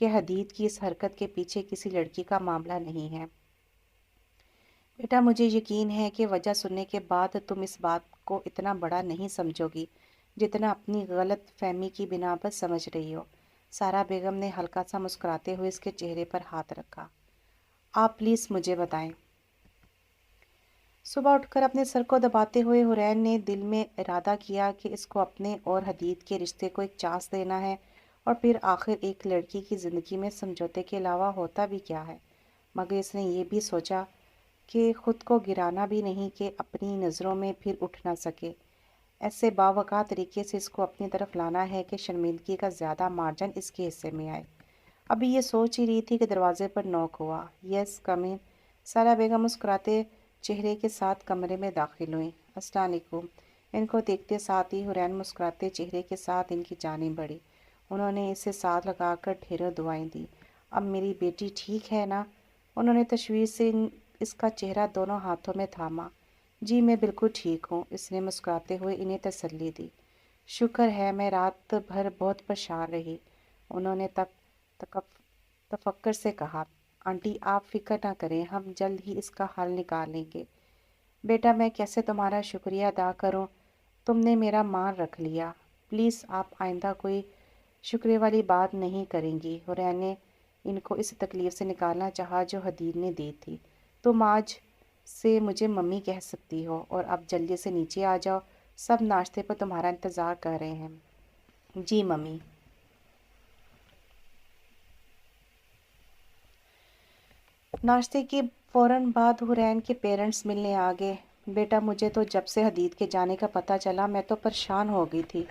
کہ حدید کی اس حرکت کے پیچھے کسی لڑکی کا معاملہ نہیں ہے۔ بیٹا مجھے یقین ہے کہ وجہ سننے کے بعد تم اس بات کو اتنا بڑا نہیں سمجھو گی جتنا اپنی غلط فہمی کی بنا پر سمجھ رہی ہو۔ سارا بیگم نے ہلکا سا مسکراتے ہوئے اس کے چہرے پر ہاتھ رکھا۔ آپ پلیز مجھے بتائیں۔ صبح اٹھ کر اپنے سر کو دباتے ہوئے حرین نے دل میں ارادہ کیا کہ اس کو اپنے اور حدید کے رشتے کو ایک چانس دینا ہے، اور پھر آخر ایک لڑکی کی زندگی میں سمجھوتے کے علاوہ ہوتا بھی کیا ہے۔ مگر اس نے یہ بھی سوچا کہ خود کو گرانا بھی نہیں کہ اپنی نظروں میں پھر اٹھ نہ سکے۔ ایسے باوقار طریقے سے اس کو اپنی طرف لانا ہے کہ شرمندگی کا زیادہ مارجن اس کے حصے میں آئے۔ ابھی یہ سوچ ہی رہی تھی کہ دروازے پر نوک ہوا۔ یس کم ان۔ سارا بیگم مسکراتے چہرے کے ساتھ کمرے میں داخل ہوئیں۔ السلام علیکم۔ ان کو دیکھتے ساتھ ہی حرین مسکراتے چہرے کے ساتھ ان کی جانب بڑھی۔ انہوں نے اسے ساتھ لگا کر ڈھیروں دعائیں دیں۔ اب میری بیٹی ٹھیک ہے نا؟ انہوں نے تشویش سے اس کا چہرہ دونوں ہاتھوں میں تھاما۔ جی میں بالکل ٹھیک ہوں، اس نے مسکراتے ہوئے انہیں تسلی دی۔ شکر ہے، میں رات بھر بہت پریشان رہی، انہوں نے تفکر سے کہا۔ آنٹی آپ فکر نہ کریں، ہم جلد ہی اس کا حل نکال لیں گے۔ بیٹا میں کیسے تمہارا شکریہ ادا کروں، تم نے میرا مان رکھ لیا۔ پلیز آپ آئندہ کوئی شکریہ والی بات نہیں کریں گی۔ حرین نے ان کو اس تکلیف سے نکالنا چاہا جو حدید نے دی تھی۔ تم آج سے مجھے ممی کہہ سکتی ہو، اور اب جلدی سے نیچے آ جاؤ، سب ناشتے پر تمہارا انتظار کر رہے ہیں۔ جی ممی۔ ناشتے کے فوراً بعد حرین کے پیرنٹس ملنے آ گئے۔ بیٹا مجھے تو جب سے حدید کے جانے کا پتہ چلا میں تو پریشان ہو گئی تھی،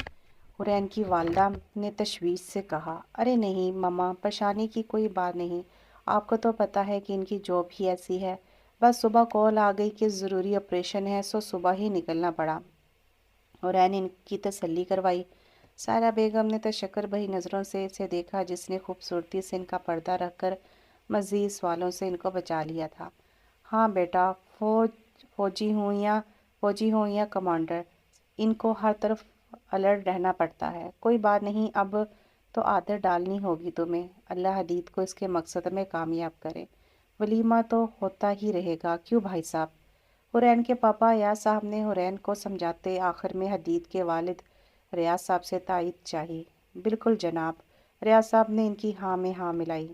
حرین کی والدہ نے تشویش سے کہا۔ ارے نہیں مما، پریشانی کی کوئی بات نہیں، آپ کو تو پتہ ہے کہ ان کی جاب ہی ایسی ہے۔ بس صبح کال آ گئی کہ ضروری آپریشن ہے، سو صبح ہی نکلنا پڑا۔ حرین ان کی تسلی کروائی۔ سارا بیگم نے تشکر بھری نظروں سے اسے دیکھا جس نے خوبصورتی سے ان کا پردہ رکھ کر مزید سوالوں سے ان کو بچا لیا تھا۔ ہاں بیٹا، فوجی ہوں یا کمانڈر، ان کو ہر طرف الرٹ رہنا پڑتا ہے۔ کوئی بات نہیں، اب تو عادت ڈالنی ہوگی تمہیں۔ اللہ حدید کو اس کے مقصد میں کامیاب کرے۔ ولیمہ تو ہوتا ہی رہے گا، کیوں بھائی صاحب؟ حرین کے پاپا ریاض صاحب نے حرین کو سمجھاتے آخر میں حدید کے والد ریاض صاحب سے تائید چاہی۔ بالکل جناب، ریاض صاحب نے ان کی ہاں میں ہاں ملائی۔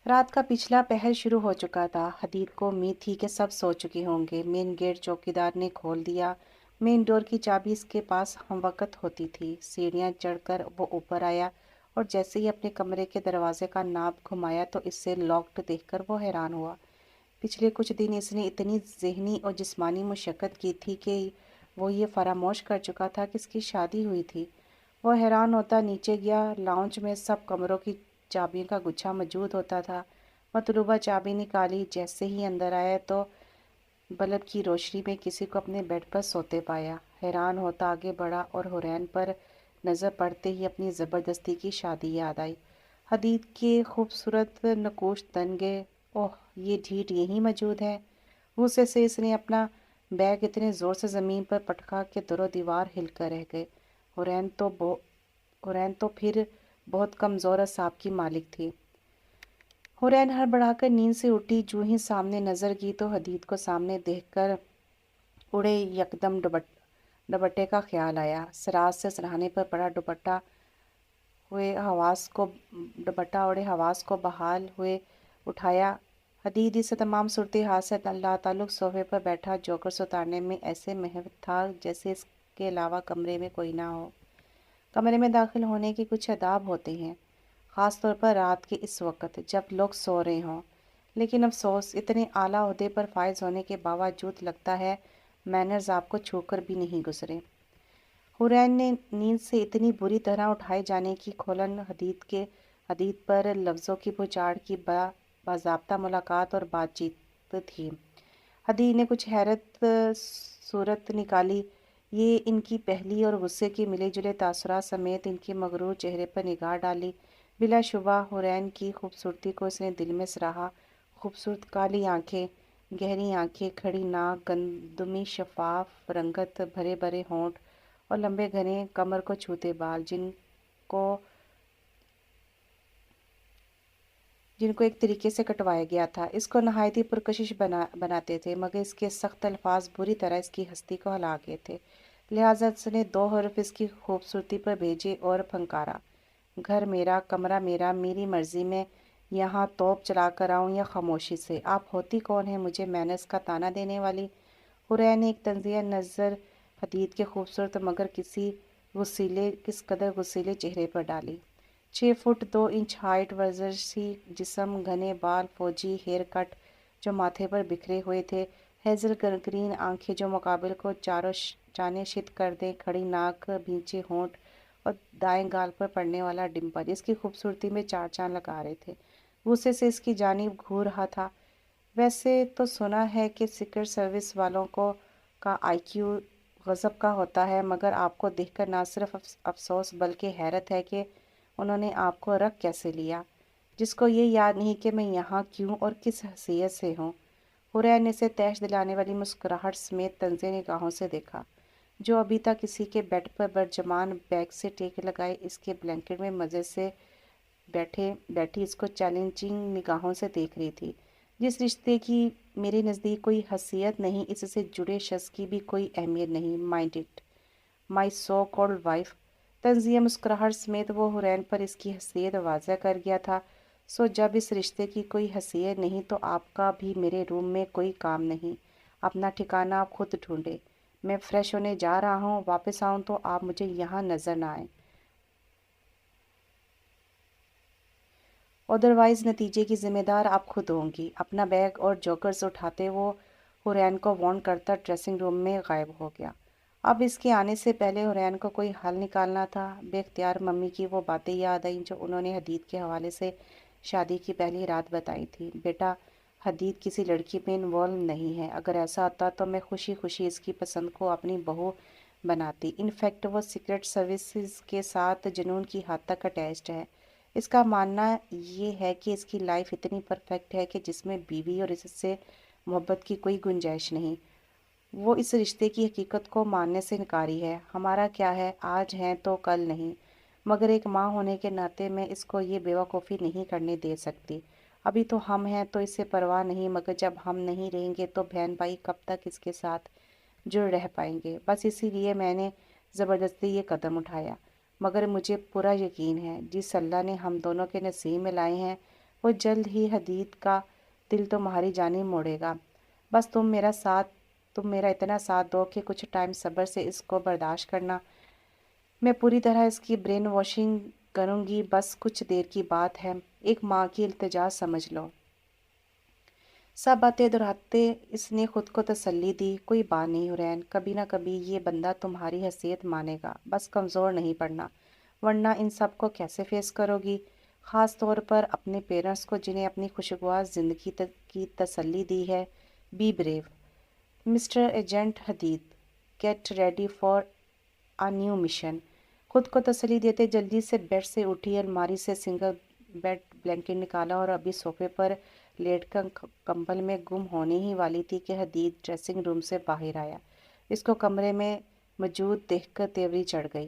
رات کا پچھلا پہر شروع ہو چکا تھا۔ حدید کو امید تھی کہ سب سو چکے ہوں گے۔ مین گیٹ چوکیدار نے کھول دیا۔ مین ڈور کی چابی اس کے پاس ہم وقت ہوتی تھی۔ سیڑھیاں چڑھ کر وہ اوپر آیا، اور جیسے ہی اپنے کمرے کے دروازے کا ناب گھمایا تو اس سے لاکڈ دیکھ کر وہ حیران ہوا۔ پچھلے کچھ دن اس نے اتنی ذہنی اور جسمانی مشقت کی تھی کہ وہ یہ فراموش کر چکا تھا کہ اس کی شادی ہوئی تھی۔ وہ حیران ہوتا نیچے گیا۔ لاؤنج میں سب کمروں کی چابیوں کا گچھا موجود ہوتا تھا۔ مطلوبہ چابی نکالی، جیسے ہی اندر آیا تو بلب کی روشنی میں کسی کو اپنے بیڈ پر سوتے پایا۔ حیران ہوتا آگے بڑھا اور حرین پر نظر پڑتے ہی اپنی زبردستی کی شادی یاد آئی۔ حدید کے خوبصورت نقوش تنگے، اوہ یہ ڈھیٹ یہیں موجود ہے۔ غصے سے اس نے اپنا بیگ اتنے زور سے زمین پر پٹکا کہ در و دیوار ہل کر رہ گئے۔ حرین تو پھر بہت کمزور اعصاب کی مالک تھی۔ حرین ہڑبڑا کر نیند سے اٹھی، جو ہی سامنے نظر کی تو حدید کو سامنے دیکھ کر اڑے یکدم دوپٹے کا خیال آیا۔ سراج سے سرہانے پر پڑا دوپٹہ اوڑے حواس کو بحال ہوئے اٹھایا۔ حدید اس تمام صورتحال سے لاتعلق صوفے پر بیٹھا جوکرز اتارنے میں ایسے محو تھا جیسے اس کے علاوہ کمرے میں کوئی نہ ہو۔ کمرے میں داخل ہونے کے کچھ آداب ہوتے ہیں، خاص طور پر رات کے اس وقت جب لوگ سو رہے ہوں، لیکن افسوس اتنے اعلیٰ عہدے پر فائز ہونے کے باوجود لگتا ہے مینرز آپ کو چھو کر بھی نہیں گزرے۔ حرین نے نیند سے اتنی بری طرح اٹھائے جانے کی کھولن حدید پر لفظوں کی بچھاڑ کی باضابطہ ملاقات اور بات چیت تھی۔ حدید نے کچھ حیرت صورت نکالی، یہ ان کی پہلی اور غصے کے ملے جلے تاثرات سمیت ان کے مغرور چہرے پر نگاہ ڈالی۔ بلا شبہ حرین کی خوبصورتی کو اس نے دل میں سراہا۔ خوبصورت کالی آنکھیں، گہری آنکھیں، کھڑی ناک، گندمی شفاف رنگت، بھرے بھرے ہونٹ اور لمبے گھنے کمر کو چھوتے بال، جن کو جن کو ایک طریقے سے کٹوایا گیا تھا۔ اس کو نہایت ہی پرکشش بناتے تھے، مگر اس کے سخت الفاظ بری طرح اس کی ہستی کو ہلا گئے تھے۔ لہٰذا اس نے 2 حرف اس کی خوبصورتی پر بھیجے اور پھنکارا، گھر میرا، کمرہ میرا، میری مرضی میں یہاں توپ چلا کر آؤں یا خاموشی سے۔ آپ ہوتی کون ہیں مجھے مینرز کا طعنہ دینے والی؟ حورین نے ایک طنزیہ نظر حدید کے خوبصورت مگر کس قدر غسیلے چہرے پر ڈالی۔ 6 فٹ 2 انچ ہائٹ، ورزشی جسم، گھنے بال، فوجی ہیئر کٹ جو ماتھے پر بکھرے ہوئے تھے، ہیزل گرین آنکھیں جو مقابل کو چاروں جانب شت کر دیں، کھڑی ناک، بھینچے ہونٹ اور دائیں گال پر پڑنے والا ڈمپل اس کی خوبصورتی میں 4 چاند لگا رہے تھے۔ غصے سے اس کی جانب گھور رہا تھا۔ ویسے تو سنا ہے کہ سیکرٹ سروس والوں کا آئی کیو غضب کا ہوتا ہے، مگر آپ کو دیکھ کر نہ صرف افسوس بلکہ حیرت ہے کہ انہوں نے آپ کو رکھ کیسے لیا، جس کو یہ یاد نہیں کہ میں یہاں کیوں اور کس حیثیت سے ہوں۔ حورین نے اسے تیش دلانے والی مسکراہٹ سمیت طنزیہ نگاہوں سے دیکھا، جو ابھی تک کسی کے بیڈ پر برجمان بیگ سے ٹیک لگائے اس کے بلینکٹ میں مزے سے بیٹھی اس کو چیلنجنگ نگاہوں سے دیکھ رہی تھی۔ جس رشتے کی میرے نزدیک کوئی حیثیت نہیں، اس سے جڑے شخص کی بھی کوئی اہمیت نہیں، mind it my so called wife. طنزیہ مسکراہٹ سمیت وہ حورین پر اس کی حیثیت واضح کر گیا تھا۔ سو جب اس رشتے کی کوئی حیثیت نہیں تو آپ کا بھی میرے روم میں کوئی کام نہیں۔ اپنا ٹھکانہ آپ خود ڈھونڈیں۔ میں فریش ہونے جا رہا ہوں، واپس آؤں تو آپ مجھے یہاں نظر نہ آئیں۔ ادروائز نتیجے کی ذمہ دار آپ خود ہوں گی۔ اپنا بیگ اور جوکرز اٹھاتے وہ حورین کو وارن کرتا ڈریسنگ روم میں غائب ہو گیا۔ اب اس کے آنے سے پہلے حورین کو کوئی حل نکالنا تھا۔ بے اختیار ممی کی وہ باتیں یاد آئیں جو انہوں نے حدید کے حوالے سے شادی کی پہلی رات بتائی تھی۔ بیٹا، حدید کسی لڑکی میں انوالو نہیں ہے، اگر ایسا ہوتا تو میں خوشی خوشی اس کی پسند کو اپنی بہو بناتی۔ انفیکٹ وہ سیکرٹ سروسز کے ساتھ جنون کی حد تک اٹیچڈ ہے۔ اس کا ماننا یہ ہے کہ اس کی لائف اتنی پرفیکٹ ہے کہ جس میں بیوی اور اس سے محبت کی کوئی گنجائش نہیں۔ وہ اس رشتے کی حقیقت کو ماننے سے انکاری ہے۔ ہمارا کیا ہے، آج ہیں تو کل نہیں، مگر ایک ماں ہونے کے ناطے میں اس کو یہ بیوقوفی نہیں کرنے دے سکتی۔ ابھی تو ہم ہیں تو اسے پرواہ نہیں، مگر جب ہم نہیں رہیں گے تو بہن بھائی کب تک اس کے ساتھ جڑ رہ پائیں گے؟ بس اسی لیے میں نے زبردستی یہ قدم اٹھایا، مگر مجھے پورا یقین ہے جس اللہ نے ہم دونوں کے نصیب میں لائے ہیں وہ جلد ہی حدید کا دل تمہاری جانب موڑے گا۔ بس تم میرا اتنا ساتھ دو کہ کچھ ٹائم صبر سے اس کو برداشت کرنا۔ میں پوری طرح اس کی برین واشنگ کروں گی، بس کچھ دیر کی بات ہے، ایک ماں کی التجا سمجھ لو۔ سب باتیں دہراتے اس نے خود کو تسلی دی، کوئی بات نہیں حورین، کبھی نہ کبھی یہ بندہ تمہاری حیثیت مانے گا، بس کمزور نہیں پڑنا، ورنہ ان سب کو کیسے فیس کرو گی؟ خاص طور پر اپنے پیرنٹس کو جنہیں اپنی خوشگوار زندگی کی تسلی دی ہے۔ Be brave mister agent Hadeed, get ready for a new mission. خود کو تسلی دیتے جلدی سے بیڈ سے اٹھی، الماری سے سنگل بیڈ بلینکٹ نکالا اور ابھی صوفے پر لیٹ کر کمبل میں گم ہونے ہی والی تھی کہ حدید ڈریسنگ روم سے باہر آیا۔ اس کو کمرے میں موجود دیکھ کر تیوری چڑھ گئی۔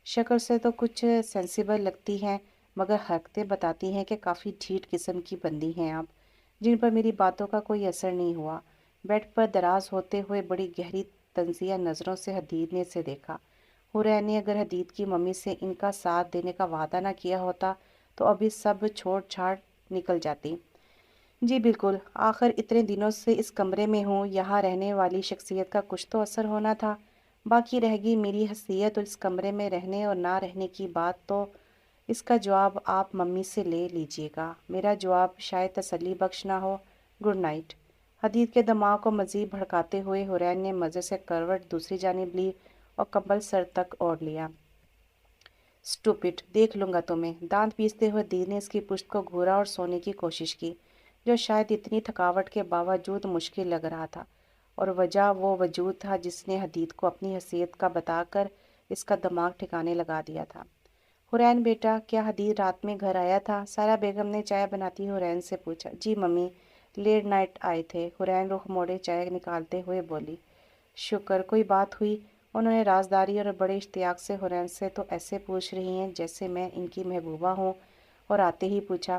شکل سے تو کچھ سینسیبل لگتی ہیں، مگر حرکتیں بتاتی ہیں کہ کافی ڈھیٹ قسم کی بندی ہیں آپ، جن پر میری باتوں کا کوئی اثر نہیں ہوا۔ بیڈ پر دراز ہوتے ہوئے بڑی گہری طنزیہ نظروں سے حدید نے اسے دیکھا۔ حورین نے اگر حدید کی ممی سے ان کا ساتھ دینے کا وعدہ نہ کیا ہوتا تو ابھی سب چھوڑ چھاڑ نکل جاتی۔ جی بالکل، آخر اتنے دنوں سے اس کمرے میں ہوں، یہاں رہنے والی شخصیت کا کچھ تو اثر ہونا تھا۔ باقی رہ گئی میری حیثیت اور اس کمرے میں رہنے اور نہ رہنے کی بات، تو اس کا جواب آپ ممی سے لے لیجئے گا۔ میرا جواب شاید تسلی بخش نہ ہو۔ Good night. حدید کے دماغ کو مزید بھڑکاتے ہوئے حورین نے مزے سے کروٹ دوسری جانب لی اور کمبل سر تک اوڑھ لیا۔ اسٹوپڈ، دیکھ لوں گا تمہیں۔ دانت پیستے ہوئے حدید نے اس کی پشت کو گھورا اور سونے کی کوشش کی، جو شاید اتنی تھکاوٹ کے باوجود مشکل لگ رہا تھا، اور وجہ وہ وجود تھا جس نے حدید کو اپنی حیثیت کا بتا کر اس کا دماغ ٹھکانے لگا دیا تھا۔ حورین بیٹا، کیا حدید رات میں گھر آیا تھا؟ سارہ بیگم نے چائے بناتی حورین سے پوچھا۔ جی ممی، لیٹ نائٹ آئے تھے، حورین رخ موڑے چائے نکالتے ہوئے بولی۔ شکر، کوئی بات ہوئی؟ انہوں نے رازداری اور بڑے اشتیاق سے حورین سے تو ایسے پوچھ رہی ہیں جیسے میں ان کی محبوبہ ہوں، اور آتے ہی پوچھا۔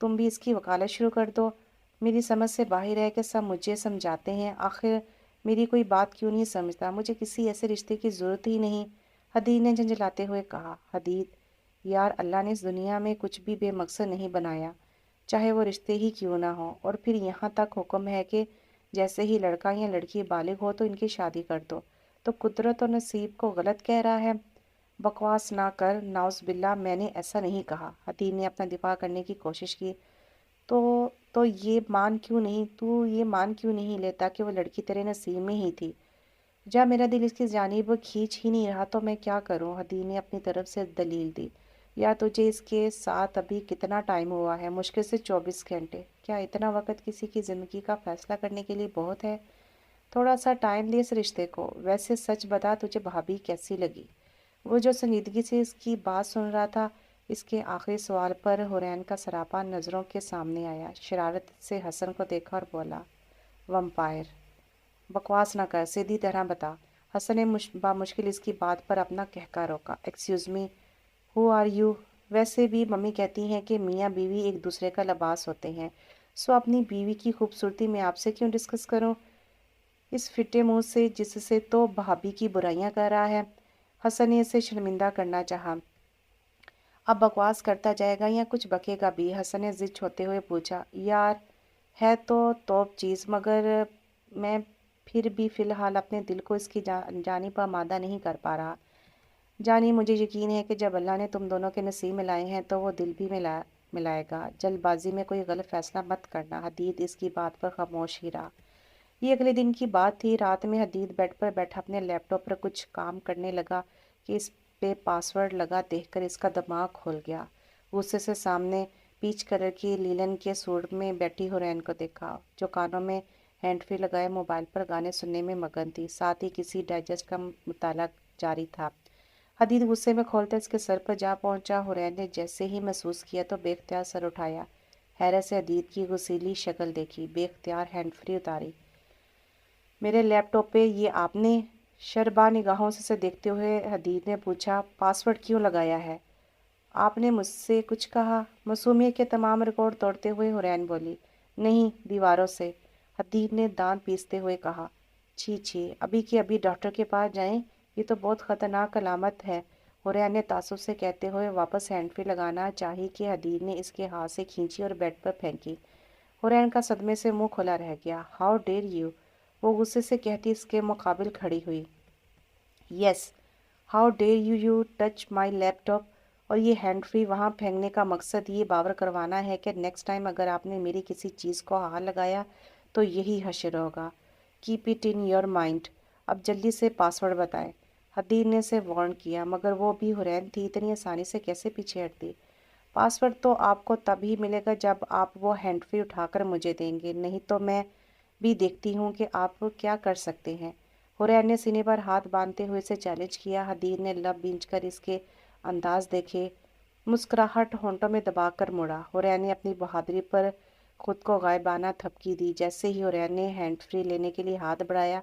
تم بھی اس کی وکالت شروع کر دو۔ میری سمجھ سے باہر ہے کہ سب مجھے سمجھاتے ہیں، آخر میری کوئی بات کیوں نہیں سمجھتا؟ مجھے کسی ایسے رشتے کی ضرورت ہی نہیں، حدید نے جھنجھلاتے ہوئے کہا۔ حدید، یار اللہ نے اس دنیا میں کچھ بھی بے مقصد نہیں بنایا، چاہے وہ رشتے ہی کیوں نہ ہوں، اور پھر یہاں تک حکم ہے کہ جیسے ہی لڑکا یا لڑکی بالغ ہو تو ان کی شادی کر دو۔ تو قدرت اور نصیب کو غلط کہہ رہا ہے؟ بکواس نہ کر، نعوذ باللہ، میں نے ایسا نہیں کہا۔ حدید نے اپنا دفاع کرنے کی کوشش کی۔ تو یہ مان کیوں نہیں لیتا کہ وہ لڑکی تیرے نصیب میں ہی تھی؟ جب میرا دل اس کی جانب کھینچ ہی نہیں رہا تو میں کیا کروں؟ حدید نے اپنی طرف سے دلیل دی۔ یا تجھے اس کے ساتھ ابھی کتنا ٹائم ہوا ہے؟ مشکل سے 24 گھنٹے۔ کیا اتنا وقت کسی کی زندگی کا فیصلہ کرنے کے لیے بہت ہے؟ تھوڑا سا ٹائم دے اس رشتے کو۔ ویسے سچ بتا، تجھے بھابھی کیسی لگی؟ وہ جو سنجیدگی سے اس کی بات سن رہا تھا، اس کے آخری سوال پر حورین کا سراپا نظروں کے سامنے آیا۔ شرارت سے حسن کو دیکھا اور بولا، ومپائر! بکواس نہ کر، سیدھی طرح بتا۔ حسن نے بامشکل اس کی بات پر اپنا کہکا روکا۔ Excuse me, who are you? ویسے بھی ممی کہتی ہیں کہ میاں بیوی ایک دوسرے کا لباس ہوتے ہیں، سو اپنی بیوی کی خوبصورتی میں آپ سے کیوں ڈسکس کروں؟ اس پھٹے منہ سے جس سے تو بھابھی کی برائیاں کر رہا ہے۔ حسن نے اسے شرمندہ کرنا چاہا۔ اب بکواس کرتا جائے گا یا کچھ بکے گا بھی؟ حسن نے ضد چھوڑتے ہوئے پوچھا۔ یار ہے تو توپ چیز، مگر میں پھر بھی فی الحال اپنے دل کو اس کی جانب آمادہ نہیں کر پا رہا۔ جانی، مجھے یقین ہے کہ جب اللہ نے تم دونوں کے نصیب ملائے ہیں تو وہ دل بھی ملائے گا۔ جلد بازی میں کوئی غلط فیصلہ مت کرنا۔ حدید اس کی بات پر خاموش ہی رہا۔ یہ اگلے دن کی بات تھی۔ رات میں حدید بیڈ پر بیٹھا اپنے لیپ ٹاپ پر کچھ کام کرنے لگا کہ اس پہ پاس ورڈ لگا دیکھ کر اس کا دماغ کھل گیا۔ غصے سے سامنے پیچ کلر کی لینن کے سوٹ میں بیٹھی حورین کو دیکھا، جو کانوں میں ہینڈ فری لگائے موبائل پر گانے سننے میں مگن تھی، ساتھ ہی کسی ڈائجسٹ کا مطالعہ جاری تھا۔ حدید غصے میں کھولتا اس کے سر پر جا پہنچا۔ حورین نے جیسے ہی محسوس کیا تو بے اختیار سر اٹھایا، حیرت سے حدید کی غسیلی شکل دیکھی، بے اختیار ہینڈ فری اتاری۔ میرے لیپ ٹاپ پہ یہ آپ نے؟ شربا نگاہوں سے دیکھتے ہوئے حدید نے پوچھا۔ پاس ورڈ کیوں لگایا ہے؟ آپ نے مجھ سے کچھ کہا؟ معصومیت کے تمام ریکارڈ توڑتے ہوئے حورین بولی۔ نہیں، دیواروں سے، حدید نے دانت پیستے ہوئے کہا۔ چھی چھی، ابھی کے ابھی ڈاکٹر کے پاس جائیں، یہ تو بہت خطرناک علامت ہے، حورین نے تعصب سے کہتے ہوئے واپس ہینڈ فری لگانا چاہی کہ حدید نے اس کے ہاتھ سے کھینچی اور بیڈ پر پھینکی۔ حورین کا صدمے سے منہ کھلا رہ گیا۔ How dare you! وہ غصے سے کہتی اس کے مقابل کھڑی ہوئی۔ Yes, how dare you touch my laptop! اور یہ ہینڈ فری وہاں پھینکنے کا مقصد یہ باور کروانا ہے کہ نیکسٹ ٹائم اگر آپ نے میری کسی چیز کو ہاتھ لگایا تو یہی حشر ہوگا۔ Keep it in your mind. اب جلدی سے پاس ورڈ بتائیں۔ حدید نے اسے وارن کیا، مگر وہ بھی حورین تھی، اتنی آسانی سے کیسے پیچھے ہٹتی؟ پاس ورڈ تو آپ کو تب ہی ملے گا جب آپ وہ ہینڈ فری اٹھا کر مجھے دیں گے، نہیں تو میں بھی دیکھتی ہوں کہ آپ کیا کر سکتے ہیں۔ حورین نے سینے پر ہاتھ باندھتے ہوئے اسے چیلنج کیا۔ حدید نے لب بینچ کر اس کے انداز دیکھے، مسکراہٹ ہونٹوں میں دبا کر مڑا۔ حورین نے اپنی بہادری پر خود کو غائبانہ تھپکی دی۔ جیسے ہی حورین نے ہینڈ فری لینے کے لیے ہاتھ بڑھایا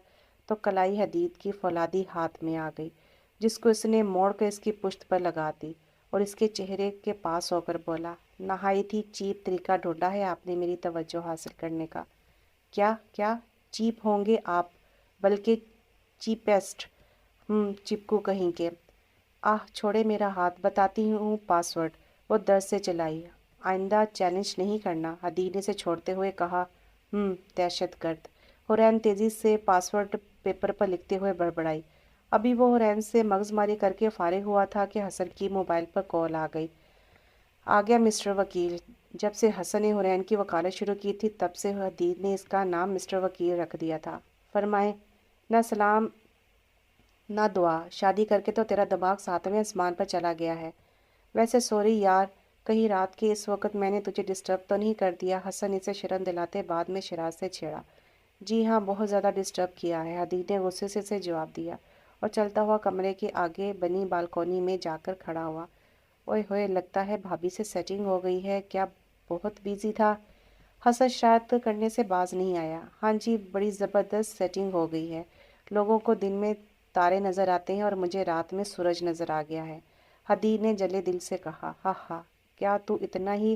تو کلائی حدید کی فولادی ہاتھ میں آ گئی، جس کو اس نے موڑ کر اس کی پشت پر لگا دی اور اس کے چہرے کے پاس ہو کر بولا، نہایت ہی چیپ طریقہ ڈھونڈا ہے آپ نے میری توجہ حاصل کرنے کا۔ کیا چیپ ہوں گے آپ؟ بلکہ چیپسٹ، چپکو کہیں کے۔ چھوڑے میرا ہاتھ، بتاتی ہوں پاس ورڈ۔ وہ درد سے چلائی۔ آئندہ چیلنج نہیں کرنا، حدید نے اسے چھوڑتے ہوئے کہا۔ دہشت گرد! حورین تیزی سے پاس ورڈ پیپر پر لکھتے ہوئے بڑبڑائی۔ ابھی وہ حورین سے مغز ماری کر کے فارغ ہوا تھا کہ حسن کی موبائل پر کال آ گئی۔ آ گیا مسٹر وکیل۔ جب سے حسن نے حورین کی وکالت شروع کی تھی تب سے حدید نے اس کا نام مسٹر وکیل رکھ دیا تھا۔ فرمائیں۔ نہ سلام نہ دعا، شادی کر کے تو تیرا دماغ 7ویں آسمان پر چلا گیا ہے۔ ویسے سوری یار، کہیں رات کے اس وقت میں نے تجھے ڈسٹرب تو نہیں کر دیا؟ حسن اسے شرم دلاتے بعد میں شرارت سے چھیڑا۔ جی ہاں، بہت زیادہ ڈسٹرب کیا ہے، حدید نے غصے سے اسے جواب دیا اور چلتا ہوا کمرے کے آگے بنی بالکونی میں جا کر کھڑا ہوا۔ اوئے ہوئے، لگتا ہے بھابھی سے سیٹنگ ہو گئی ہے، کیا بہت بیزی تھا؟ حسن شرارت کرنے سے باز نہیں آیا۔ ہاں جی، بڑی زبردست سیٹنگ ہو گئی ہے، لوگوں کو دن میں تارے نظر آتے ہیں اور مجھے رات میں سورج نظر آ گیا ہے، حدید نے جلے دل سے کہا۔ ہا ہا، کیا تو اتنا ہی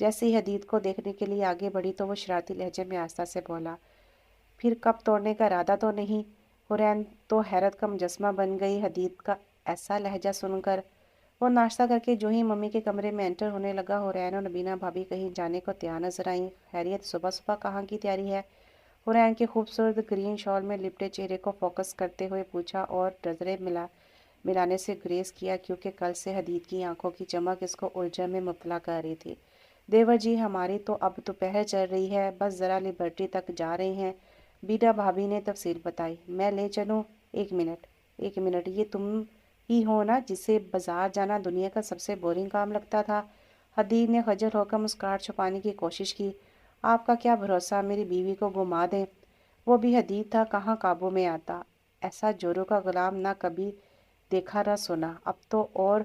جیسے ہی حدید کو دیکھنے کے لیے آگے بڑھی تو وہ شرارتی لہجے میں آہستہ سے بولا، پھر کب توڑنے کا ارادہ تو نہیں؟ حورین تو حیرت کا مجسمہ بن گئی حدید کا ایسا لہجہ سن کر۔ وہ ناشتہ کر کے جو ہی ممی کے کمرے میں انٹر ہونے لگا، حورین اور نبینہ بھابی کہیں جانے کو تیار نظر آئیں۔ خیریت، صبح صبح کہاں کی تیاری ہے؟ حورین کے خوبصورت گرین شال میں لپٹے چہرے کو فوکس کرتے ہوئے پوچھا اور نظریں ملانے سے گریز کیا، کیونکہ کل سے حدید کی آنکھوں کی چمک اس کو الجھن میں مبتلا کر رہی تھی۔ دیور جی، ہماری تو اب دوپہر چل رہی ہے، بس ذرا لبرٹی تک جا رہے ہیں۔ بیٹا بھابی نے تفصیل بتائی۔ میں لے چلوں؟ ایک منٹ، یہ تم ہی ہو نا جسے بازار جانا دنیا کا سب سے بورنگ کام لگتا تھا؟ حدید نے خجل ہو کر مسکراہٹ چھپانے کی کوشش کی۔ آپ کا کیا بھروسہ میری بیوی کو گما دیں؟ وہ بھی حدید تھا، کہاں قابو میں آتا۔ ایسا جوروں کا غلام نہ کبھی دیکھا نہ سنا، اب تو اور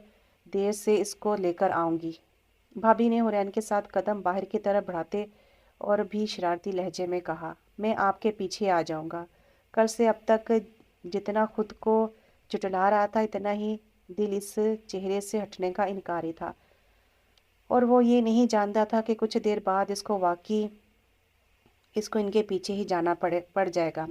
دیر سے اس کو لے کر آؤں گی۔ بھابی نے حورین کے ساتھ قدم باہر کی طرف بڑھاتے اور بھی شرارتی لہجے میں کہا، میں آپ کے پیچھے آ جاؤں گا۔ کل سے اب تک جتنا خود کو جٹلا رہا تھا، اتنا ہی دل اس چہرے سے ہٹنے کا انکاری تھا، اور وہ یہ نہیں جانتا تھا کہ کچھ دیر بعد اس کو ان کے پیچھے ہی جانا پڑ جائے گا۔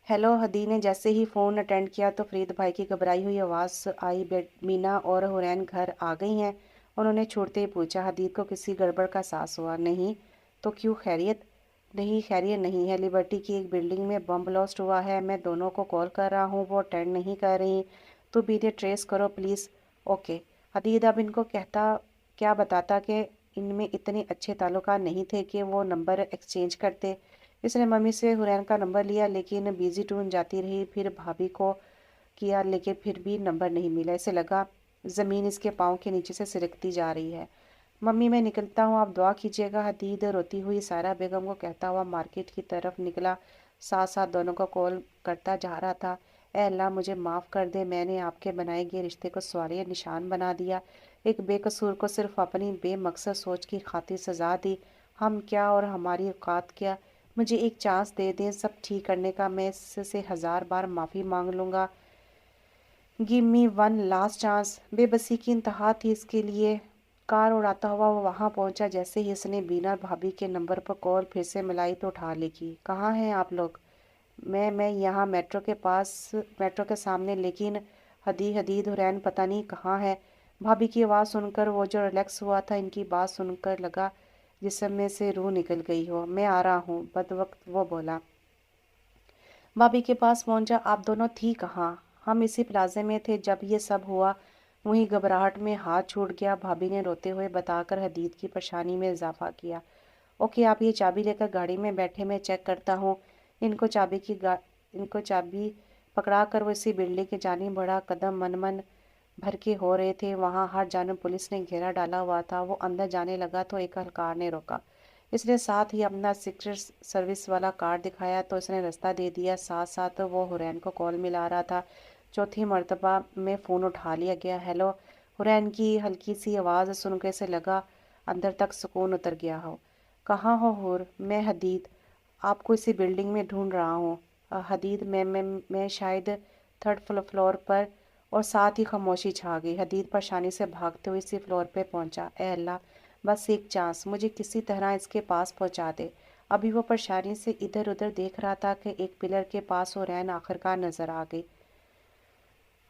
ہیلو، حدید نے جیسے ہی فون اٹینڈ کیا تو فرید بھائی کی گھبرائی ہوئی آواز آئی، مینا اور حورین گھر آ گئی ہیں؟ انہوں نے چھوڑتے ہی پوچھا۔ حدید کو کسی گڑبڑ کا احساس ہوا۔ نہیں تو کیوں؟ خیریت نہیں ہے، لبرٹی کی ایک بلڈنگ میں بم بلاسٹ ہوا ہے، میں دونوں کو کال کر رہا ہوں، وہ اٹینڈ نہیں کر رہی۔ تو بھی انہیں ٹریس کرو پلیز۔ اوکے۔ حدید اب ان کو کیا بتاتا کہ ان میں اتنے اچھے تعلقات نہیں تھے کہ وہ نمبر ایکسچینج کرتے۔ اس نے ممی سے حورین کا نمبر لیا، لیکن بیزی ٹون جاتی رہی، پھر بھابی کو کیا، لیکن پھر بھی نمبر نہیں ملا۔ اسے لگا زمین اس کے پاؤں کے نیچے سے سرکتی جا رہی ہے۔ ممی، میں نکلتا ہوں، آپ دعا کیجیے گا، حدید روتی ہوئی سائرہ بیگم کو کہتا ہوا مارکیٹ کی طرف نکلا، ساتھ ساتھ دونوں کو کال کرتا جا رہا تھا۔ اے اللہ، مجھے معاف کر دے، میں نے آپ کے بنائے گئے رشتے کو سوالیہ نشان بنا دیا، ایک بے قصور کو صرف اپنی بے مقصد سوچ کی خاطر سزا دی۔ ہم کیا اور ہماری اوقات کیا؟ مجھے ایک چانس دے دیں سب ٹھیک کرنے کا، میں اس سے 1000 بار معافی مانگ لوں گا۔ Give me one last chance. بے بسی کی انتہا تھی اس کے لیے۔ کار اڑاتا ہوا وہ وہاں پہنچا، جیسے ہی اس نے بینا بھابی کے نمبر پر کال پھر سے ملائی تو اٹھا لی کی۔ کہاں ہیں آپ لوگ؟ میں یہاں میٹرو کے سامنے، لیکن حدید حورین پتہ نہیں کہاں ہے۔ بھابی کی آواز سن کر وہ جو ریلیکس ہوا تھا، ان کی بات سن کر لگا جسم میں سے روح نکل گئی ہو۔ میں آ رہا ہوں، بد وقت وہ بولا۔ بھابی کے پاس پہنچا۔ آپ دونوں تھی کہاں؟ ہم اسی پلازے میں تھے جب یہ سب ہوا۔ وہیں گھبراہٹ میں ہاتھ چھوٹ گیا، بھابی نے روتے ہوئے بتا کر حدید کی پریشانی میں اضافہ کیا۔ اوکے، آپ یہ چابی لے کر گاڑی میں بیٹھے، میں چیک کرتا ہوں۔ ان کو چابی پکڑا کر وہ اسی بلڈنگ کی جانب بڑھا۔ قدم من بھر کے ہو رہے تھے، وہاں ہر جانب پولیس نے گھیرا ڈالا ہوا تھا۔ وہ اندر جانے لگا تو ایک اہلکار نے روکا۔ اس نے ساتھ ہی اپنا سیکرٹ سروس والا کارڈ دکھایا تو اس نے رستہ دے دیا، ساتھ ساتھ وہ حورین کو کال ملا رہا تھا۔ چوتھی مرتبہ میں فون اٹھا لیا گیا۔ ہیلو، حورین کی ہلکی سی آواز سن کے اسے لگا اندر تک سکون اتر گیا ہو۔ کہاں ہو حور؟ میں حدید، آپ کو اسی بلڈنگ میں ڈھونڈ رہا ہوں۔ حدید، میں شاید 3rd فلور پر، اور ساتھ ہی خاموشی چھا گئی۔ حدید پریشانی سے بھاگتے ہوئے اسی فلور پہ پہنچا۔ اے اللہ، بس ایک چانس، مجھے کسی طرح اس کے پاس پہنچا دے۔ ابھی وہ پریشانی سے ادھر ادھر دیکھ رہا تھا کہ ایک پلر کے پاس حورین آخرکار نظر آ گئی۔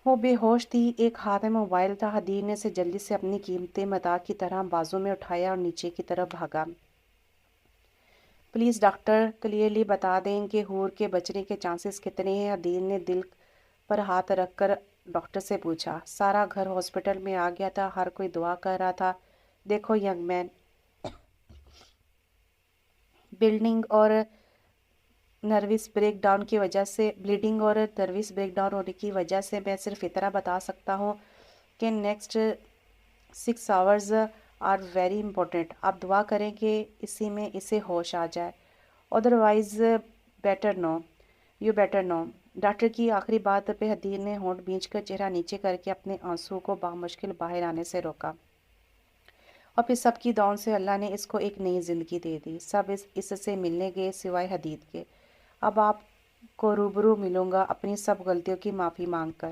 وہ بے ہوش تھی، ایک ہاتھ میں موبائل تھا۔ حدید نے اسے جلدی سے اپنی قیمتی متاع کی طرح بازو میں اٹھایا اور نیچے کی طرف بھاگا۔ پلیز ڈاکٹر، کلیئرلی بتا دیں کہ حور کے بچنے کے چانسز کتنے ہیں؟ حدید نے دل پر ہاتھ رکھ کر ڈاکٹر سے پوچھا۔ سارا گھر ہاسپٹل میں آ گیا تھا، ہر کوئی دعا کر رہا تھا۔ دیکھو ینگ مین، بلیڈنگ اور نروس بریک ڈاؤن ہونے کی وجہ سے میں صرف اتنا بتا سکتا ہوں کہ next 6 hours are very important. آپ دعا کریں کہ اسی میں اسے ہوش آ جائے، otherwise you better know. Doctor کی آخری بات پہ حدید نے ہونٹ بھینچ کر چہرہ نیچے کر کے اپنے آنسو کو بامشکل باہر آنے سے روکا، اور پھر سب کی دعاؤں سے اللہ نے اس کو ایک نئی زندگی دے دی۔ سب اس سے ملنے گئے سوائے حدید کے۔ اب آپ کو روبرو ملوں گا اپنی سب غلطیوں کی معافی مانگ کر۔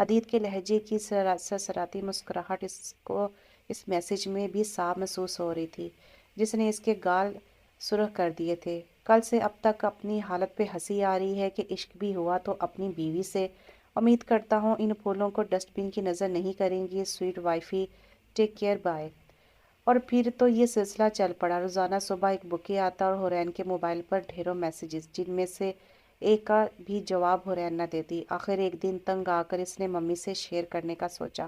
حدید کے لہجے کی سرسراتی مسکراہٹ اس میسج میں بھی صاف محسوس ہو رہی تھی، جس نے اس کے گال سرخ کر دیے تھے۔ کل سے اب تک اپنی حالت پہ ہنسی آ رہی ہے کہ عشق بھی ہوا تو اپنی بیوی سے۔ امید کرتا ہوں ان پھولوں کو ڈسٹ بن کی نظر نہیں کریں گی، سویٹ وائفی، ٹیک کیئر، بائے۔ اور پھر تو یہ سلسلہ چل پڑا۔ روزانہ صبح ایک بوکے آتا اور حورین کے موبائل پر ڈھیروں میسیجز، جن میں سے ایک کا بھی جواب حورین نہ دیتی۔ آخر ایک دن تنگ آ کر اس نے ممی سے شیئر کرنے کا سوچا۔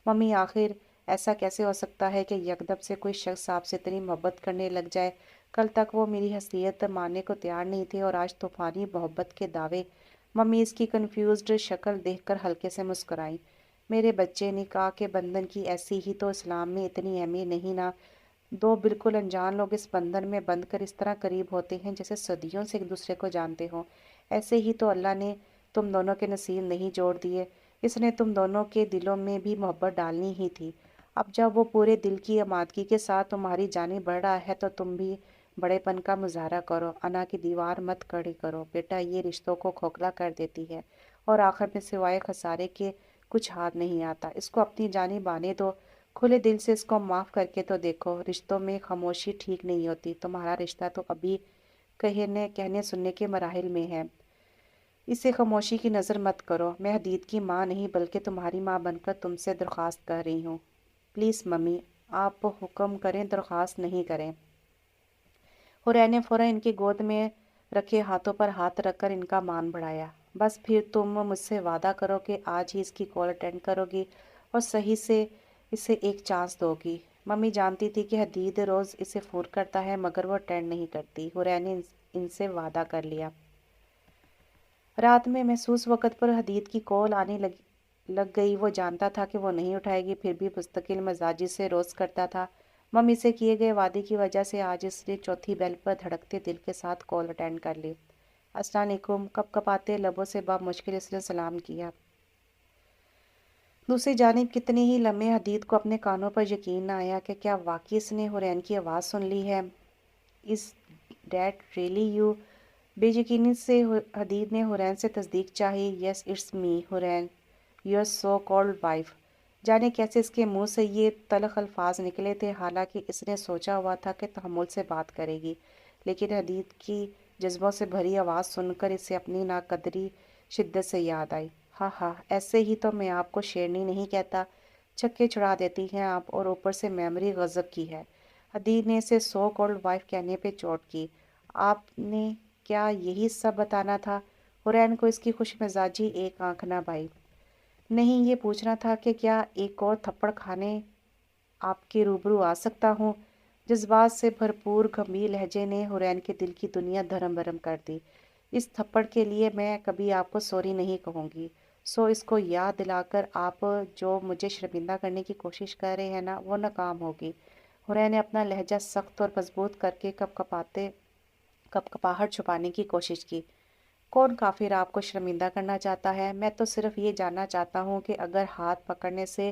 ممی، آخر ایسا کیسے ہو سکتا ہے کہ یکدم سے کوئی شخص آپ سے اتنی محبت کرنے لگ جائے؟ کل تک وہ میری حیثیت ماننے کو تیار نہیں تھے اور آج طوفانی محبت کے دعوے۔ ممی اس کی کنفیوزڈ شکل دیکھ کر ہلکے سے مسکرائیں۔ میرے بچے، نکاح کے بندھن کی ایسی ہی تو اسلام میں اتنی اہمیت نہیں نا؟ دو بالکل انجان لوگ اس بندھن میں بندھ کر اس طرح قریب ہوتے ہیں جیسے صدیوں سے ایک دوسرے کو جانتے ہوں۔ ایسے ہی تو اللہ نے تم دونوں کے نصیب نہیں جوڑ دیے۔ اس نے تم دونوں کے دلوں میں بھی محبت ڈالنی ہی تھی۔ اب جب وہ پورے دل کی آمادگی کے ساتھ تمہاری جانب بڑھ رہا ہے تو تم بھی بڑے پن کا مظاہرہ کرو۔ انا کی دیوار مت کھڑی کرو بیٹا، یہ رشتوں کو کھوکھلا کر دیتی ہے اور آخر میں سوائے خسارے کے کچھ ہاتھ نہیں آتا۔ اس کو اپنی جانب آنے دو، کھلے دل سے اس کو معاف کر کے تو دیکھو۔ رشتوں میں خاموشی ٹھیک نہیں ہوتی۔ تمہارا رشتہ تو ابھی کہنے سننے کے مراحل میں ہے، اسے خاموشی کی نظر مت کرو۔ میں حدید کی ماں نہیں بلکہ تمہاری ماں بن کر تم سے درخواست کر رہی ہوں۔ پلیز ممی، آپ حکم کریں، درخواست نہیں کریں۔ حورین نے فوراً ان کی گود میں رکھے ہاتھوں پر ہاتھ رکھ کر ان کا مان بڑھایا۔ بس پھر تم مجھ سے وعدہ کرو کہ آج ہی اس کی کال اٹینڈ کرو گی اور صحیح سے اسے ایک چانس دو گی۔ ممی جانتی تھی کہ حدید روز اسے فون کرتا ہے مگر وہ اٹینڈ نہیں کرتی۔ حورین نے ان سے وعدہ کر لیا۔ رات میں محسوس وقت پر حدید کی کال آنے لگ گئی۔ وہ جانتا تھا کہ وہ نہیں اٹھائے گی، پھر بھی مستقل مزاجی سے روز کرتا تھا۔ ممی سے کیے گئے وعدے کی وجہ سے آج اس نے چوتھی بیل پر دھڑکتے دل کے ساتھ کال اٹینڈ کر لی۔ السلام علیکم، کپ کپاتے لبوں سے بمشکل اس نے سلام کیا۔ دوسری جانب کتنے ہی لمحے حدید کو اپنے کانوں پر یقین نہ آیا کہ کیا واقعی اس نے حورین کی آواز سن لی ہے۔ Is that really you? بے یقینی سے حدید نے حورین سے تصدیق چاہی۔ Yes it's me Hoorain, your so called wife. جانے کیسے اس کے منہ سے یہ تلخ الفاظ نکلے تھے، حالانکہ اس نے سوچا ہوا تھا کہ تحمل سے بات کرے گی، لیکن حدید کی جذبوں سے بھری آواز سن کر اسے اپنی ناقدری شدت سے یاد آئی۔ ہاں ہاں، ایسے ہی تو میں آپ کو شیرنی نہیں کہتا، چھکے چھڑا دیتی ہیں آپ، اور اوپر سے میموری غضب کی ہے۔ حدید نے اسے سو کالڈ وائف کہنے پہ چوٹ کی۔ آپ نے کیا یہی سب بتانا تھا؟ حورین کو اس کی خوش مزاجی ایک آنکھ نہ بھائی۔ نہیں، یہ پوچھنا تھا کہ کیا ایک اور تھپڑ کھانے آپ کے روبرو آ سکتا ہوں؟ جذبات سے بھرپور گمبھیر لہجے نے حورین کے دل کی دنیا دھرم برم کر دی۔ اس تھپڑ کے لیے میں کبھی آپ کو سوری نہیں کہوں گی۔ سو اس کو یاد دلا کر آپ جو مجھے شرمندہ کرنے کی کوشش کر رہے ہیں نا، وہ ناکام ہوگی۔ حورین نے اپنا لہجہ سخت اور مضبوط کر کے کپ کپاہٹ چھپانے کی کوشش کی۔ کون کافر آپ کو شرمندہ کرنا چاہتا ہے؟ میں تو صرف یہ جاننا چاہتا ہوں کہ اگر ہاتھ پکڑنے سے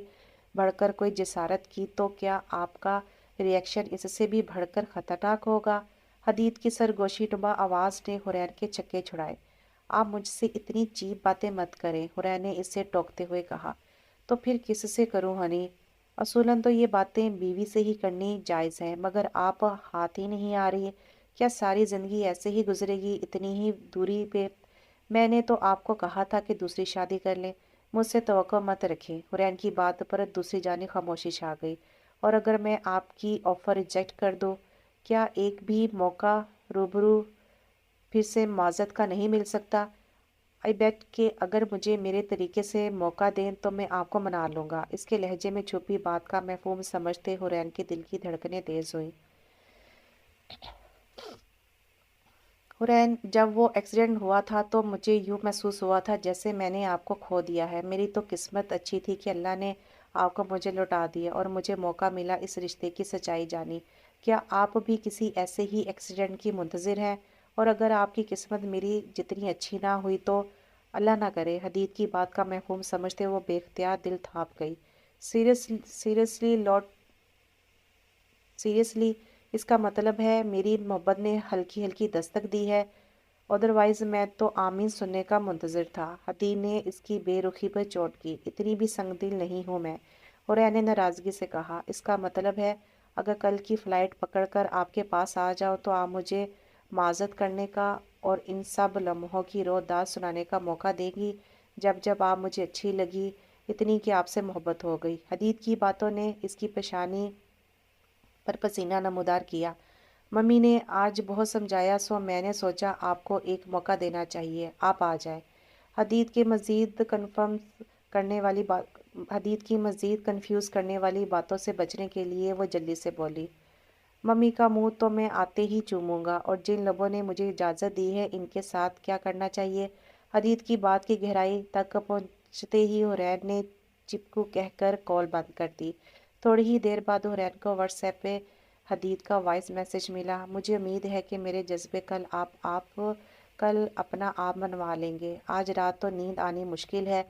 بڑھ کر کوئی جسارت کی تو کیا آپ کا ری ایکشن اس سے بھی بڑھ کر خطرناک ہوگا؟ حدید کی سرگوشی نما آواز نے حورین کے چھکے چھڑائے۔ آپ مجھ سے اتنی چیپ باتیں مت کریں، حورین نے اسے ٹوکتے ہوئے کہا۔ تو پھر کس سے کروں ہنی؟ اصولاً تو یہ باتیں بیوی سے ہی کرنی جائز ہیں، مگر آپ ہاتھ ہی نہیں آ رہی۔ کیا ساری زندگی ایسے ہی گزرے گی اتنی ہی دوری پہ؟ میں نے تو آپ کو کہا تھا کہ دوسری شادی کر لیں، مجھ سے توقع مت رکھیں۔ حورین کی بات پر دوسری جانب خاموشی چھا گئی۔ اور اگر میں آپ کی آفر ریجیکٹ کر دوں، کیا ایک بھی موقع روبرو پھر سے معذرت کا نہیں مل سکتا؟ آئی بیٹ کہ اگر مجھے میرے طریقے سے موقع دیں تو میں آپ کو منا لوں گا۔ اس کے لہجے میں چھپی بات کا مفہوم سمجھتے حورین کے دل کی دھڑکنیں تیز ہوئیں۔ حورین، جب وہ ایکسیڈنٹ ہوا تھا تو مجھے یوں محسوس ہوا تھا جیسے میں نے آپ کو کھو دیا ہے۔ میری تو قسمت اچھی تھی کہ اللہ نے آپ کو مجھے لوٹا دیا اور مجھے موقع ملا اس رشتے کی سچائی جانی۔ کیا آپ بھی کسی ایسے ہی ایکسیڈنٹ کی منتظر ہیں؟ اور اگر آپ کی قسمت میری جتنی اچھی نہ ہوئی تو اللہ نہ کرے۔ حدید کی بات کا مفہوم سمجھتے وہ بے اختیار دل تھام گئی۔ سیریسلی، اس کا مطلب ہے میری محبت نے ہلکی ہلکی دستک دی ہے؟ ادروائز میں تو آمین سننے کا منتظر تھا۔ حدید نے اس کی بے رخی پر چوٹ کی۔ اتنی بھی سنگ دل نہیں ہوں میں، حورین نے ناراضگی سے کہا۔ اس کا مطلب ہے اگر کل کی فلائٹ پکڑ کر آپ کے پاس آ جاؤ تو آپ مجھے معذرت کرنے کا اور ان سب لمحوں کی رو داد سنانے کا موقع دیں گی جب جب آپ مجھے اچھی لگی، اتنی کہ آپ سے محبت ہو گئی۔ حدید کی باتوں نے اس کی پیشانی پر پسینہ نمودار کیا۔ ممی نے آج بہت سمجھایا، سو میں نے سوچا آپ کو ایک موقع دینا چاہیے، آپ آ جائیں۔ حدید کی مزید کنفیوز کرنے والی باتوں سے بچنے کے لیے وہ جلدی سے بولی، ممی کا منہ تو میں آتے ہی چوموں گا، اور جن لبوں نے مجھے اجازت دی ہے ان کے ساتھ کیا کرنا چاہیے؟ حدید کی بات کی گہرائی تک پہنچتے ہی حورین نے چپکو کہہ کر کال بند کر دی۔ تھوڑی ہی دیر بعد حورین کو واٹس ایپ پہ حدید کا وائس میسج ملا، مجھے امید ہے کہ میرے جذبے آپ کل اپنا آپ منوا لیں گے۔ آج رات تو نیند آنی مشکل ہے،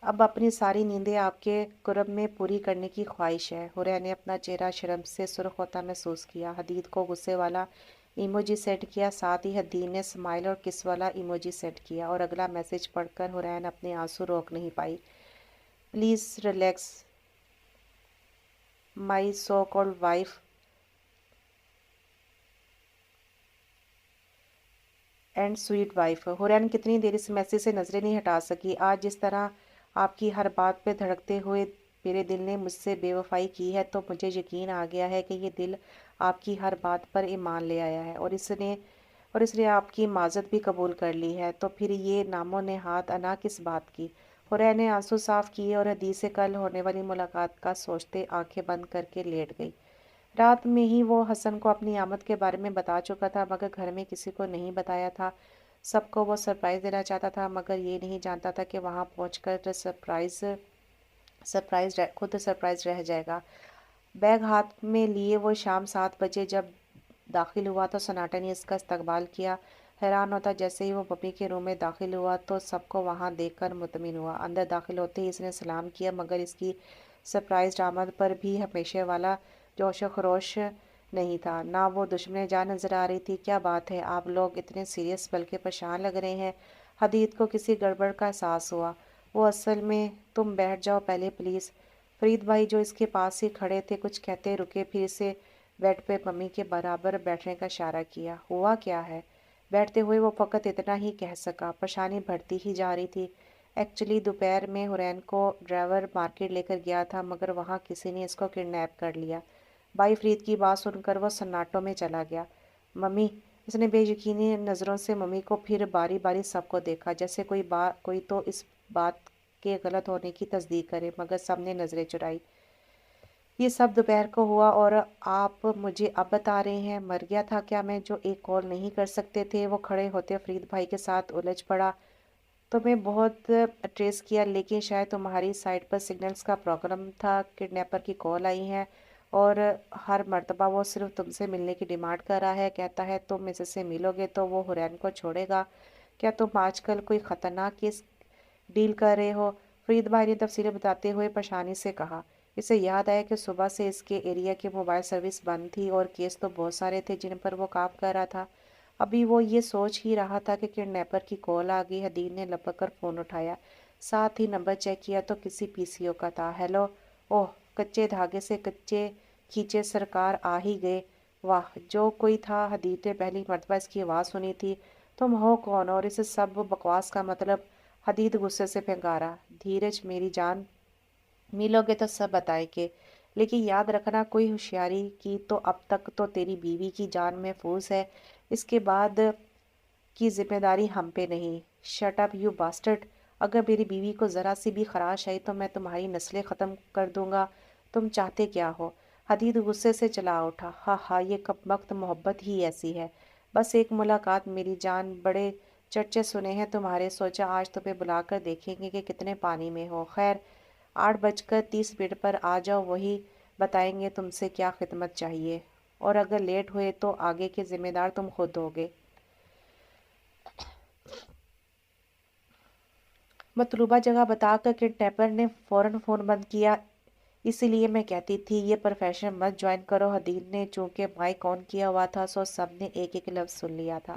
اب اپنی ساری نیندیں آپ کے قرب میں پوری کرنے کی خواہش ہے۔ حورین نے اپنا چہرہ شرم سے سرخ ہوتا محسوس کیا۔ حدید کو غصے والا ایموجی سینڈ کیا، ساتھ ہی حدید نے اسمائل اور کس والا ایموجی سینڈ کیا، اور اگلا میسج پڑھ کر حورین اپنے آنسو روک نہیں پائی۔ Please relax my so called wife and sweet wife. Hoorain کتنی دیر اس میسج سے نظریں نہیں ہٹا سکی۔ آج جس طرح آپ کی ہر بات پہ دھڑکتے ہوئے میرے دل نے مجھ سے بے وفائی کی ہے تو مجھے یقین آ گیا ہے کہ یہ دل آپ کی ہر بات پر ایمان لے آیا ہے، اور اس نے آپ کی معذرت بھی قبول کر لی ہے، تو پھر یہ نام و نہاد انا کس بات کی؟ حورین نے آنسو صاف کیے اور حدید سے کل ہونے والی ملاقات کا سوچتے آنکھیں بند کر کے لیٹ گئی۔ رات میں ہی وہ حسن کو اپنی آمد کے بارے میں بتا چکا تھا، مگر گھر میں کسی کو نہیں بتایا تھا۔ سب کو وہ سرپرائز دینا چاہتا تھا، مگر یہ نہیں جانتا تھا کہ وہاں پہنچ کر خود سرپرائز رہ جائے گا۔ بیگ ہاتھ میں لیے وہ شام 7 بجے جب داخل ہوا تو سناٹا نے اس کا استقبال کیا۔ حیران ہوتا جیسے ہی وہ ممی کے روم میں داخل ہوا تو سب کو وہاں دیکھ کر مطمئن ہوا۔ اندر داخل ہوتے ہی اس نے سلام کیا، مگر اس کی سرپرائز آمد پر بھی ہمیشہ والا جوش و خروش نہیں تھا، نہ وہ دشمن جان نظر آ رہی تھی۔ کیا بات ہے، آپ لوگ اتنے سیریس بلکہ پریشان لگ رہے ہیں؟ حدید کو کسی گڑبڑ کا احساس ہوا۔ وہ اصل میں تم بیٹھ جاؤ پہلے پلیز۔ فرید بھائی جو اس کے پاس ہی کھڑے تھے کچھ کہتے رکے، پھر اسے بیڈ پہ ممی کے برابر بیٹھنے کا اشارہ کیا۔ ہوا کیا ہے؟ بیٹھتے ہوئے وہ فقط اتنا ہی کہہ سکا۔ پریشانی بڑھتی ہی جا رہی تھی۔ ایکچولی دوپہر میں حورین کو ڈرائیور مارکیٹ لے کر گیا تھا، مگر وہاں کسی نے اس کو کڈنیپ کر لیا۔ بھائی فرید کی بات سن کر وہ سناٹوں میں چلا گیا۔ ممی، اس نے بے یقینی نظروں سے ممی کو پھر باری باری سب کو دیکھا، جیسے کوئی تو اس بات کے غلط ہونے کی تصدیق کرے، مگر سب نے نظریں چرائی۔ یہ سب دوپہر کو ہوا اور آپ مجھے اب بتا رہے ہیں؟ مر گیا تھا کیا میں جو ایک کال نہیں کر سکتے تھے؟ وہ کھڑے ہوتے فرید بھائی کے ساتھ الجھ پڑا۔ تمہیں بہت ٹریس کیا، لیکن شاید تمہاری سائٹ پر سگنلز کا پرابلم تھا۔ کڈنیپر کی کال آئی ہے اور ہر مرتبہ وہ صرف تم سے ملنے کی ڈیمانڈ کر رہا ہے، کہتا ہے تم اس سے ملو گے تو وہ حورین کو چھوڑے گا۔ کیا تم آج کل کوئی خطرناک کیس ڈیل کر رہے ہو؟ فرید بھائی نے تفصیلیں بتاتے ہوئے پریشانی سے کہا۔ اسے یاد آیا کہ صبح سے اس کے ایریا کی موبائل سروس بند تھی اور کیس تو بہت سارے تھے جن پر وہ کام کر رہا تھا۔ ابھی وہ یہ سوچ ہی رہا تھا کہ کڈنیپر کی کال آ گئی۔ حدید نے لپک کر فون اٹھایا، ساتھ ہی نمبر چیک کیا تو کسی پی سی او کا تھا۔ ہیلو، اوہ، کچے دھاگے سے کچے کھینچے سرکار آ ہی گئے۔ واہ، جو کوئی تھا، حدید نے پہلی مرتبہ اس کی آواز سنی تھی۔ تم ہو کون اور اس سب بکواس کا مطلب؟ حدید غصے سے پھنکارا۔ دھیرج میری جان، ملو گے تو سب بتائیں گے، لیکن یاد رکھنا کوئی ہوشیاری کی تو اب تک تو تیری بیوی کی جان محفوظ ہے، اس کے بعد کی ذمہ داری ہم پہ نہیں۔ شٹ اپ یو باسٹرڈ، اگر میری بیوی کو ذرا سی بھی خراش آئی تو میں تمہاری نسلیں ختم کر دوں گا۔ تم چاہتے کیا ہو؟ حدید غصے سے چلا اٹھا۔ ہاں ہاں، یہ کمبخت محبت ہی ایسی ہے، بس ایک ملاقات میری جان، بڑے چرچے سنے ہیں تمہارے، سوچا آج تمہیں بلا کر دیکھیں گے کہ کتنے پانی میں ہو۔ خیر، 8:30 پر آ جاؤ، وہی بتائیں گے تم سے کیا خدمت چاہیے، اور اگر لیٹ ہوئے تو آگے کے ذمہ دار تم خود ہوگے۔ مطلوبہ جگہ بتا کر کڈنیپر نے فوراً فون بند کیا۔ اسی لیے میں کہتی تھی یہ پروفیشن مت جوائن کرو۔ حدید نے چونکہ مائک آن کیا ہوا تھا سو سب نے ایک ایک لفظ سن لیا تھا۔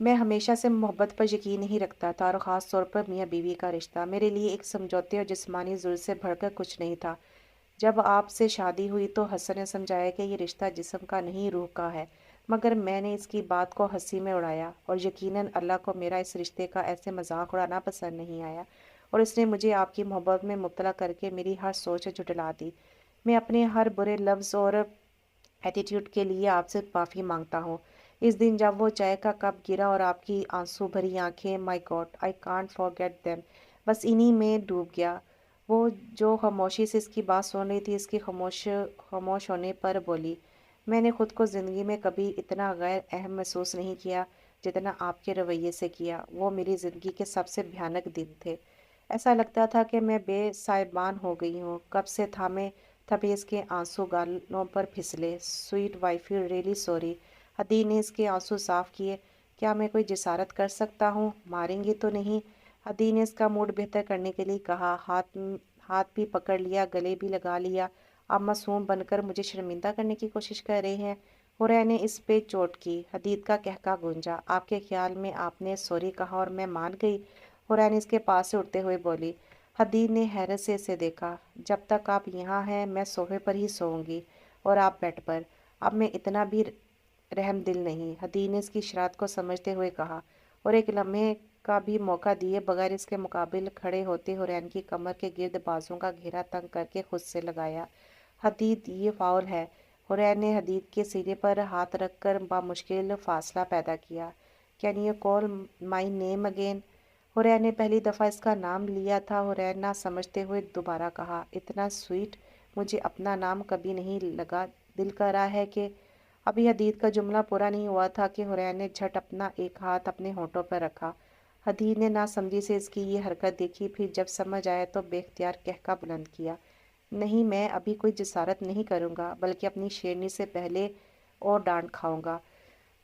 میں ہمیشہ سے محبت پر یقین نہیں رکھتا تھا، اور خاص طور پر میاں بیوی کا رشتہ میرے لیے ایک سمجھوتے اور جسمانی ضرورت سے بڑھ کر کچھ نہیں تھا۔ جب آپ سے شادی ہوئی تو حسن نے سمجھایا کہ یہ رشتہ جسم کا نہیں روح کا ہے، مگر میں نے اس کی بات کو ہنسی میں اڑایا، اور یقیناً اللہ کو میرا اس رشتے کا ایسے مذاق اڑانا پسند نہیں آیا، اور اس نے مجھے آپ کی محبت میں مبتلا کر کے میری ہر سوچ جھٹلا دی۔ میں اپنے ہر برے لفظ اور ایٹیٹیوڈ کے لیے آپ سے معافی مانگتا ہوں۔ اس دن جب وہ چائے کا کپ گرا اور آپ کی آنسو بھری آنکھیں، my God I can't forget them, بس انہی میں ڈوب گیا۔ وہ جو خاموشی سے اس کی بات سن رہی تھی، اس کی خاموش ہونے پر بولی، میں نے خود کو زندگی میں کبھی اتنا غیر اہم محسوس نہیں کیا جتنا آپ کے رویے سے کیا۔ وہ میری زندگی کے سب سے بھیانک دن تھے۔ ایسا لگتا تھا کہ میں بے سائبان ہو گئی ہوں۔ کب سے تھامے تھپے اس کے آنسو گالوں پر پھسلے۔ Sweet wifey really sorry. Hadeed نے اس کے آنسو صاف کیے۔ کیا میں کوئی جسارت کر سکتا ہوں؟ ماریں گے تو نہیں؟ حدید نے اس کا موڈ بہتر کرنے کے لیے کہا۔ ہاتھ بھی پکڑ لیا، گلے بھی لگا لیا۔ آپ معصوم بن کر مجھے شرمندہ کرنے کی کوشش کر رہے ہیں۔ حورہ نے اس پہ چوٹ کی۔ حدید کا کہکا گونجا۔ آپ کے خیال میں آپ نے سوری کہا اور میں مان گئی؟ حورہ نے اس کے پاس سے اٹھتے ہوئے بولی۔ حدید نے حیرت سے اسے دیکھا۔ جب تک آپ یہاں ہیں میں صوفے پر ہی سوؤں گی اور آپ بیڈ پر۔ اب میں اتنا بھی رحم دل نہیں، حدید نے اس کی شرارت کو سمجھتے ہوئے کہا، اور ایک لمحے کا بھی موقع دیے بغیر اس کے مقابل کھڑے ہوتے حورین کی کمر کے گرد بازوں کا گھیرا تنگ کر کے خود سے لگایا۔ حدید یہ فاؤل ہے۔ حورین نے حدید کے سینے پر ہاتھ رکھ کر بامشکل فاصلہ پیدا کیا۔ Can you call my name again? Hoorain نے پہلی دفعہ اس کا نام لیا تھا۔ حورین نہ سمجھتے ہوئے دوبارہ کہا، اتنا سویٹ، مجھے اپنا نام کبھی نہیں لگا۔ دل کر رہا ہے کہ… ابھی حدید کا جملہ پورا نہیں ہوا تھا کہ حورین نے جھٹ اپنا ایک ہاتھ اپنے ہونٹوں پر رکھا۔ حدید نے ناسمجھی سے اس کی یہ حرکت دیکھی، پھر جب سمجھ آیا تو بے اختیار کہکا بلند کیا۔ نہیں، میں ابھی کوئی جسارت نہیں کروں گا، بلکہ اپنی شیرنی سے پہلے اور ڈانٹ کھاؤں گا۔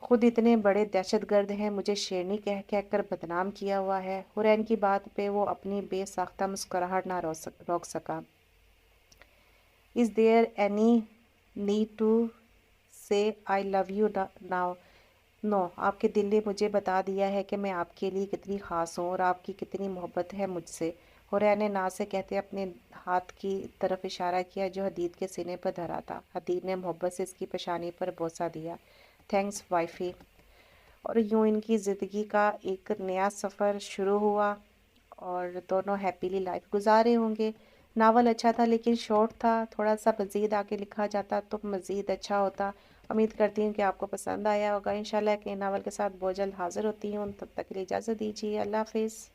خود اتنے بڑے دہشت گرد ہیں، مجھے شیرنی کہہ کہہ کر بدنام کیا ہوا ہے۔ حورین کی بات پہ وہ اپنی بے ساختہ مسکراہٹ نہ روک سکا۔ Is there any need to say I love you now? نو، آپ کے دل نے مجھے بتا دیا ہے کہ میں آپ کے لیے کتنی خاص ہوں اور آپ کی کتنی محبت ہے مجھ سے۔ حورین نے نا سے کہتے اپنے ہاتھ کی طرف اشارہ کیا جو حدید کے سینے پر دھرا تھا۔ حدید نے محبت سے اس کی پیشانی پر بوسہ دیا۔ تھینکس وائفی۔ اور یوں ان کی زندگی کا ایک نیا سفر شروع ہوا اور دونوں ہیپیلی لائف گزارے ہوں گے۔ ناول اچھا تھا لیکن شارٹ تھا، تھوڑا سا مزید آگے لکھا جاتا تو مزید اچھا ہوتا۔ امید کرتی ہوں کہ آپ کو پسند آیا ہوگا۔ انشاءاللہ ایک نئے ناول کے ساتھ بہت جلد حاضر ہوتی ہوں، تب تک کے لیے اجازت دیجیے۔ اللہ حافظ۔